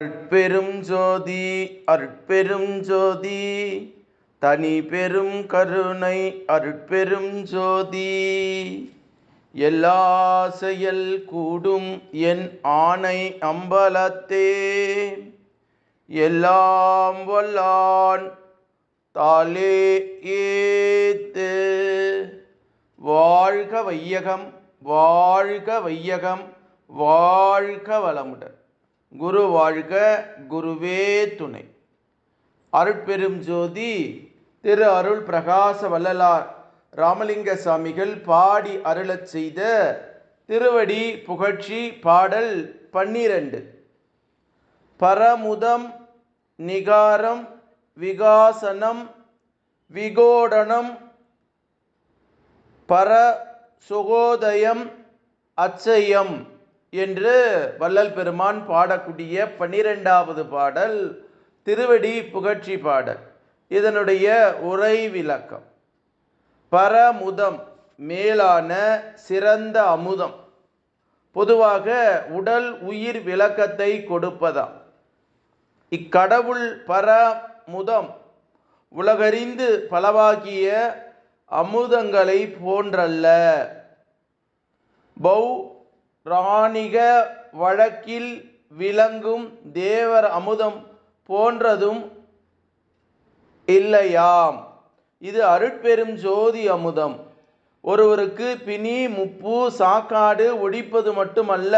அருட்பெரும் ஜோதி அருட்பெரும் ஜோதி தனி பெரும் கருணை அருட்பெரும் ஜோதி. எல்லா செயல் கூடும் என் ஆணை அம்பலத்தே எல்லாம் வல்லான் தாலே ஏத்து. வாழ்க வையகம் வாழ்க வையகம் வாழ்க வளமுடன். குரு வாழ்க குருவே துணை. அருட்பெரும் ஜோதி திரு அருள் பிரகாச வள்ளலார் ராமலிங்க சாமிகள் பாடி அருளச் செய்த திருவடி புகழ்ச்சி பாடல் 12. பரமுதம் நிகாரம் விகாசனம் விகோடனம் பர சுகோதயம் அச்சயம் என்று வள்ளல் பெருமான் பாடக்கூடிய 12வது பாடல் திருவடி புகழ்ச்சி பாடல். இதனுடைய உரை விளக்கம். பரமுதம் மேலான சிறந்த அமுதம், பொதுவாக உடல் உயிர் விளக்கத்தை கொடுப்பதாம். இக்கடவுள் பரமுதம் உலகறிந்து பலவாகிய அமுதங்களை போன்றல்ல. பௌராணிக வழக்கில் விளங்கும் தேவர் அமுதம் போன்றதும் இல்லையாம். இது அருட்பெரும் ஜோதி அமுதம். ஒருவருக்கு பிணி முப்பு சாக்காடு ஒழிப்பது மட்டுமல்ல,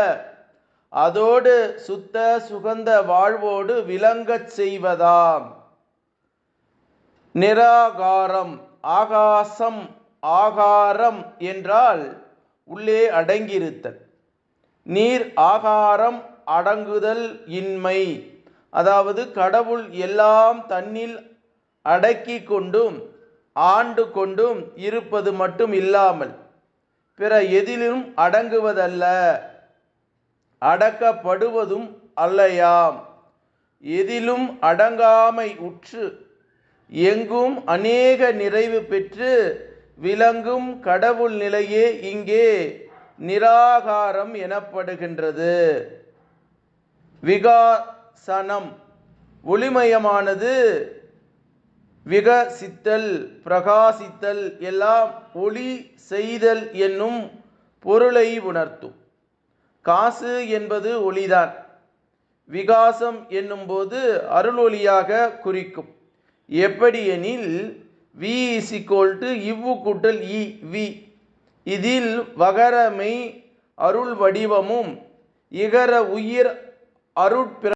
அதோடு சுத்த சுகந்த வாழ்வோடு விளங்கச் செய்வதாம். நிராகாரம் ஆகாசம் ஆகாரம் என்றால் உள்ளே அடங்கியிருத்தல். நீர் ஆகாரம் அடங்குதல் இன்மை, அதாவது கடவுள் எல்லாம் தன்னில் அடக்கி கொண்டும் ஆண்டு கொண்டும் இருப்பது மட்டும் இல்லாமல் பிற எதிலும் அடங்குவதல்ல, அடக்கப்படுவதும் அல்லையாம். எதிலும் அடங்காமை உற்று எங்கும் அநேக நிறைவு பெற்று விளங்கும் கடவுள் நிலையே இங்கே நிராகாரம் எனப்படுகின்றது. விகாசனம் ஒளிமயமானது, விகசித்தல் பிரகாசித்தல் எல்லாம் ஒளி செய்தல் என்னும் பொருளை உணர்த்தும். காசு என்பது ஒளிதான். விகாசம் என்னும்போது அருளொளியாக குறிக்கும். எப்படி எனில் வி இவ்வு கூட்டல் இ வி. இதில் வகரமை அருள் வடிவமும் இகர உயிர் அருட்பிர